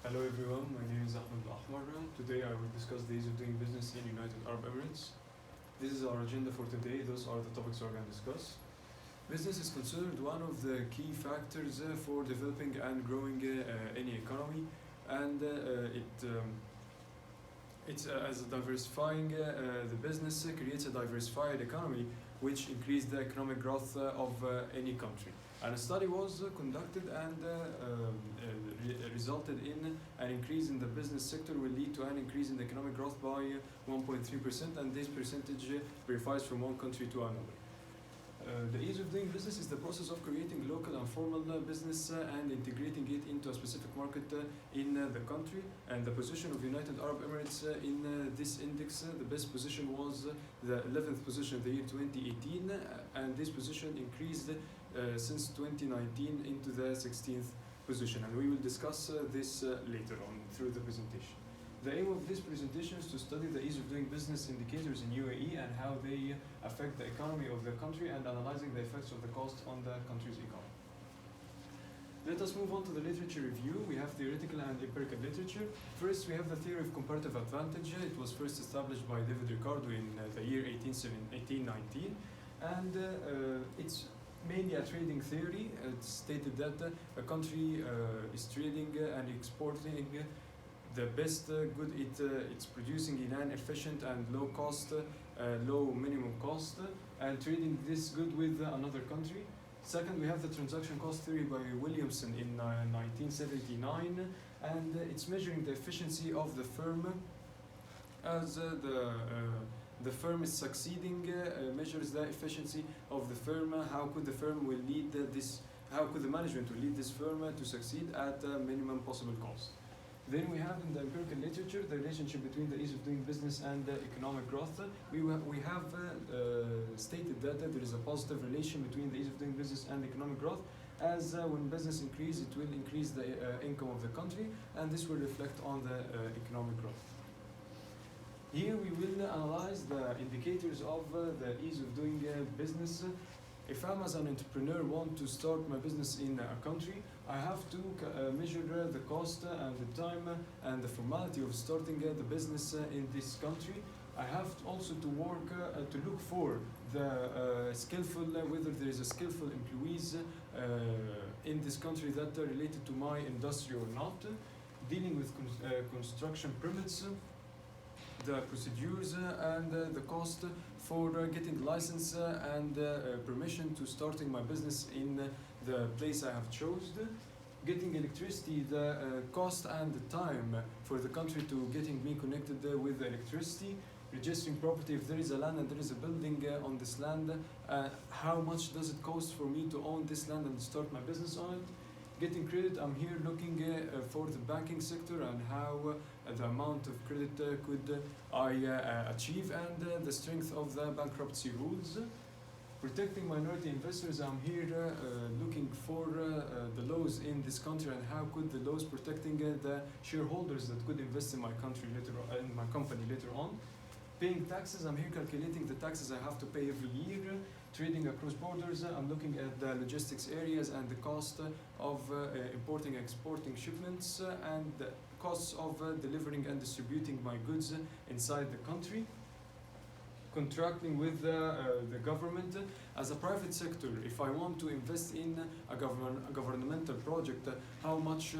Hello everyone, my name is Ahmed Ahmar. Today I will discuss the ease of doing business in United Arab Emirates. This is our agenda for today. Those are the topics we're going to discuss. Business is considered one of the key factors for developing and growing any economy, and as diversifying the business creates a diversified economy which increase the economic growth of any country. And a study was conducted and resulted in an increase in the business sector will lead to an increase in the economic growth by 1.3%, and this percentage varies from one country to another. The ease of doing business is the process of creating local and formal business and integrating it into a specific market in the country. And the position of United Arab Emirates in this index, the best position was the 11th position in the year 2018, and this position increased since 2019 into the 16th position. And we will discuss this later on through the presentation. The aim of this presentation is to study the ease of doing business indicators in UAE and how they affect the economy of the country and analyzing the effects of the cost on the country's economy. Let us move on to the literature review. We have theoretical and empirical literature. First, we have the theory of comparative advantage. It was first established by David Ricardo in the year 1819, and it's mainly a trading theory. It's stated that a country is trading and exporting the best good it's producing in an efficient and low cost, low minimum cost, and trading this good with another country. Second, we have the transaction cost theory by Williamson in 1979, and it's measuring the efficiency of the firm as the firm is succeeding, measures the efficiency of the firm. How could the firm will lead this? How could the management will lead this firm to succeed at a minimum possible cost? Then we have in the empirical literature the relationship between the ease of doing business and the economic growth. We have stated that there is a positive relation between the ease of doing business and economic growth, as when business increases, it will increase the income of the country, and this will reflect on the economic growth. Here we will analyze the indicators of the ease of doing business. If I'm as an entrepreneur want to start my business in a country, I have to measure the cost and the time and the formality of starting the business in this country. I have also to work to look for the skillful, whether there is a skillful employees in this country that are related to my industry or not, dealing with construction permits, the procedures and the cost for getting license and permission to starting my business in the place I have chosen, getting electricity, the cost and the time for the country to getting me connected with the electricity, registering property. If there is a land and there is a building on this land, how much does it cost for me to own this land and start my business on it? Getting credit, I'm here looking for the banking sector and how the amount of credit could I achieve, and the strength of the bankruptcy rules. Protecting minority investors, I'm here looking for the laws in this country and how could the laws protecting the shareholders that could invest in my country later on, in my company later on. Paying taxes, I'm here calculating the taxes I have to pay every year. Trading across borders, I'm looking at the logistics areas and the cost of importing and exporting shipments and the costs of delivering and distributing my goods inside the country. Contracting with the government. As a private sector, if I want to invest in a governmental project, how much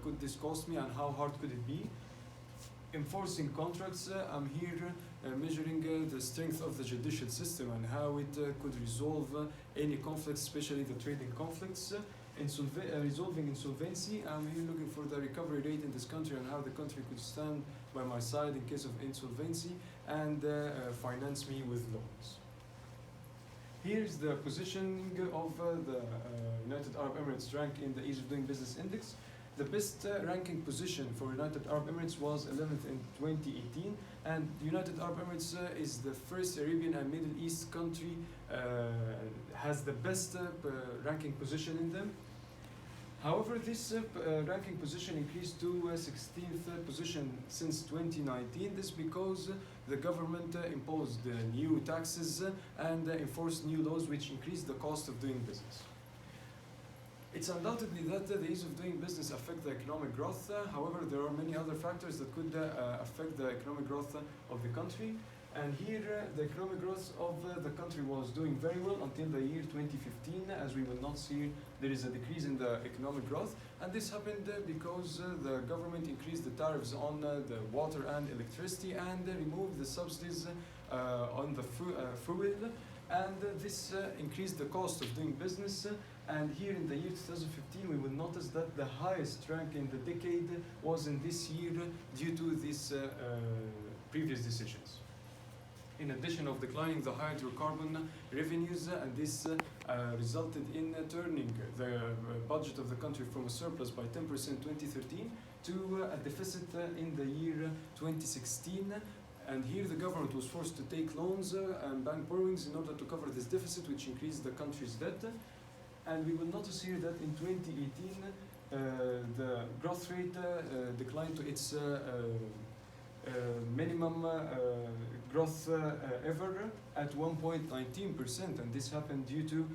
could this cost me and how hard could it be? Enforcing contracts, I'm here measuring the strength of the judicial system and how it could resolve any conflicts, especially the trading conflicts. Resolving insolvency, I'm here looking for the recovery rate in this country and how the country could stand by my side in case of insolvency and finance me with loans. Here's the positioning of the United Arab Emirates rank in the Ease of Doing Business Index. The best ranking position for United Arab Emirates was 11th in 2018, and United Arab Emirates is the first Arabian and Middle East country has the best ranking position in them. However, this ranking position increased to 16th position since 2019. This because the government imposed new taxes and enforced new laws which increased the cost of doing business. It's undoubtedly that the ease of doing business affect the economic growth. However, there are many other factors that could affect the economic growth of the country. And here, the economic growth of the country was doing very well until the year 2015. As we will not see, there is a decrease in the economic growth. And this happened because the government increased the tariffs on the water and electricity and removed the subsidies on the fuel. And this increased the cost of doing business. And here in the year 2015, we will notice that the highest rank in the decade was in this year due to these previous decisions. In addition of declining the hydrocarbon revenues, and this resulted in turning the budget of the country from a surplus by 10% 2013 to a deficit in the year 2016. And here the government was forced to take loans and bank borrowings in order to cover this deficit, which increased the country's debt. And we will notice here that in 2018, the growth rate declined to its minimum growth ever at 1.19%, and this happened due to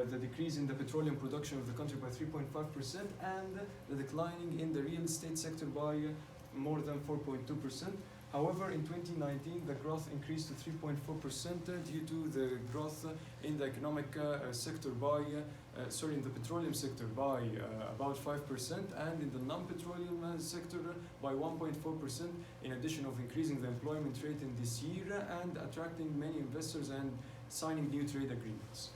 the decrease in the petroleum production of the country by 3.5% and the declining in the real estate sector by more than 4.2%. However, in 2019, the growth increased to 3.4% due to the growth in the economic sector by, in the petroleum sector by about 5%, and in the non-petroleum sector by 1.4%, in addition of increasing the employment rate in this year and attracting many investors and signing new trade agreements.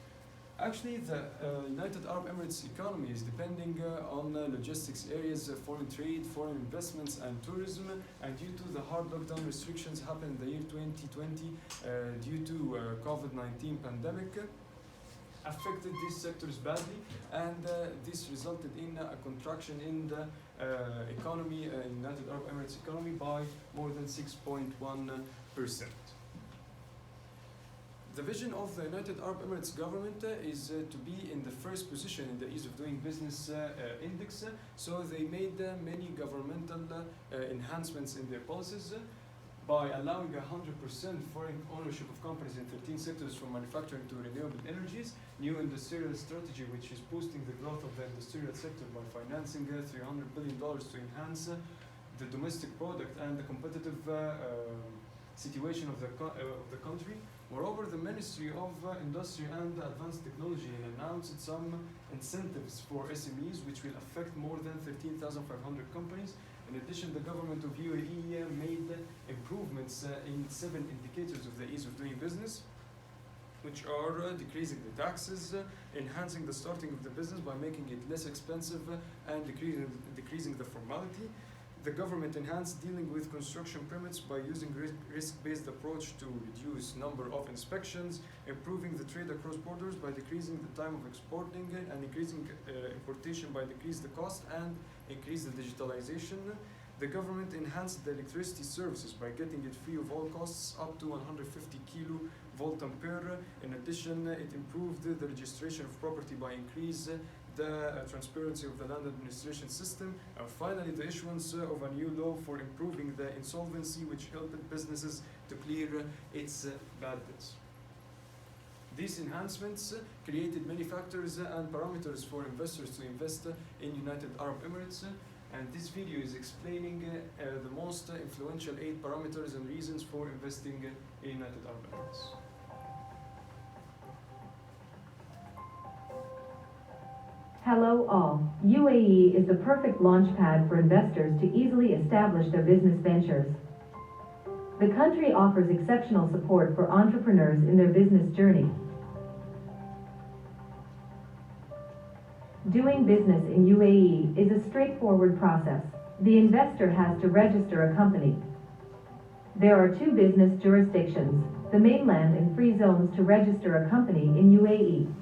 Actually, the United Arab Emirates economy is depending on logistics areas, foreign trade, foreign investments, and tourism. And due to the hard lockdown restrictions happened in the year 2020 due to COVID-19 pandemic, affected these sectors badly, and this resulted in a contraction in the economy, United Arab Emirates economy, by more than 6.1%. The vision of the United Arab Emirates government is to be in the first position in the ease of doing business index. So they made many governmental enhancements in their policies by allowing 100% foreign ownership of companies in 13 sectors from manufacturing to renewable energies, new industrial strategy which is boosting the growth of the industrial sector by financing $300 billion to enhance the domestic product and the competitive situation of the country. Moreover, the Ministry of Industry and Advanced Technology announced some incentives for SMEs which will affect more than 13,500 companies. In addition, the government of UAE made improvements in 7 indicators of the ease of doing business, which are decreasing the taxes, enhancing the starting of the business by making it less expensive, and decreasing the formality. The government enhanced dealing with construction permits by using risk-based approach to reduce number of inspections, improving the trade across borders by decreasing the time of exporting, and increasing importation by decrease the cost and increase the digitalization. The government enhanced the electricity services by getting it free of all costs up to 150 kilovolt ampere. In addition, it improved the registration of property by increase the transparency of the land administration system, and finally the issuance of a new law for improving the insolvency, which helped businesses to clear its bad debts. These enhancements created many factors and parameters for investors to invest in United Arab Emirates, and this video is explaining the most influential 8 parameters and reasons for investing in United Arab Emirates. Hello all. UAE is the perfect launchpad for investors to easily establish their business ventures. The country offers exceptional support for entrepreneurs in their business journey. Doing business in UAE is a straightforward process. The investor has to register a company. There are 2 business jurisdictions, the mainland and free zones to register a company in UAE.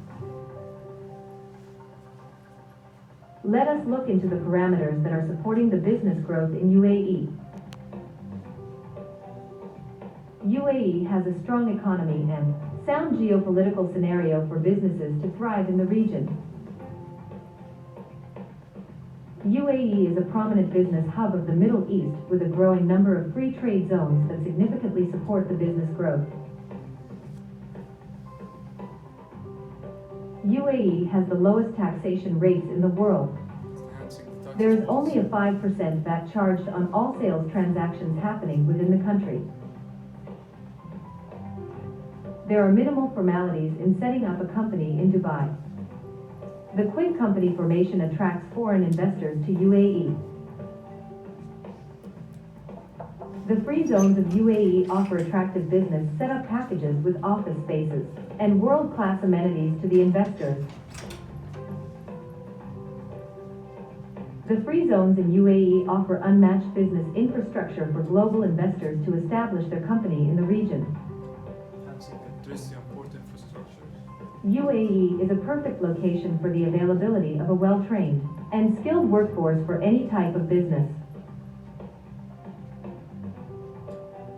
Let us look into the parameters that are supporting the business growth in UAE. UAE has a strong economy and sound geopolitical scenario for businesses to thrive in the region. UAE is a prominent business hub of the Middle East with a growing number of free trade zones that significantly support the business growth. UAE has the lowest taxation rates in the world. Enhancing the tax There is only a policy. 5% VAT charged on all sales transactions happening within the country. There are minimal formalities in setting up a company in Dubai. The quick company formation attracts foreign investors to UAE. The free zones of UAE offer attractive business setup packages with office spaces and world-class amenities to the investors. The free zones in UAE offer unmatched business infrastructure for global investors to establish their company in the region. Enhancing the tourism and port infrastructure. UAE is a perfect location for the availability of a well-trained and skilled workforce for any type of business.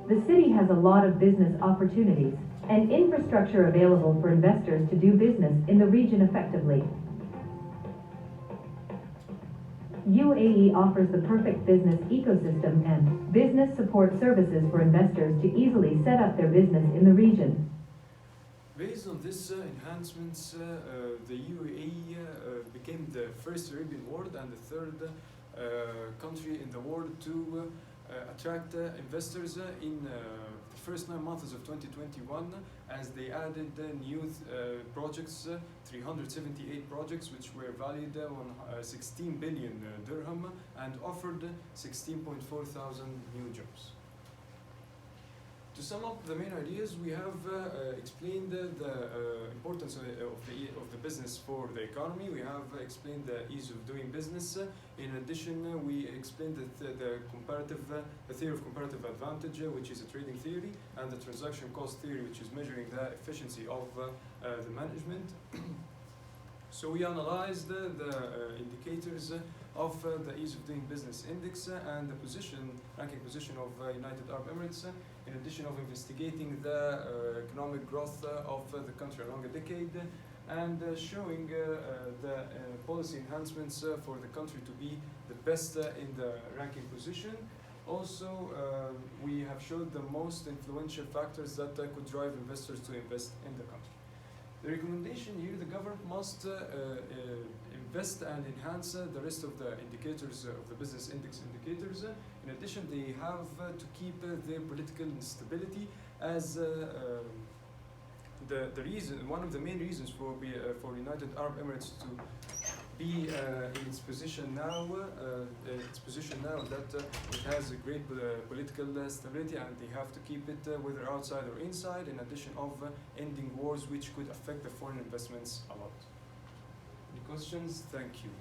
The city has a lot of business opportunities and infrastructure available for investors to do business in the region effectively. UAE offers the perfect business ecosystem and business support services for investors to easily set up their business in the region. Based on this enhancements, the UAE became the first Arabian world and the third country in the world to attract investors in the first 9 months of 2021, as they added new projects, 378 projects, which were valued on 16 billion dirham and offered 16.4 thousand new jobs. To sum up the main ideas, we have explained the importance of the business for the economy. We have explained the ease of doing business. In addition, we explained the theory of comparative advantage, which is a trading theory, and the transaction cost theory, which is measuring the efficiency of the management. So we analyzed the indicators of the ease of doing business index and the ranking position of United Arab Emirates, in addition of investigating the economic growth of the country along a decade, and showing the policy enhancements for the country to be the best in the ranking position. Also, we have showed the most influential factors that could drive investors to invest in the country. The recommendation here, the government must invest and enhance the rest of the indicators of the business index indicators. In addition, they have to keep their political instability as one of the main reasons for United Arab Emirates to be in its position now. That it has a great political stability, and they have to keep it whether outside or inside. In addition of ending wars, which could affect the foreign investments a lot. Any questions? Thank you.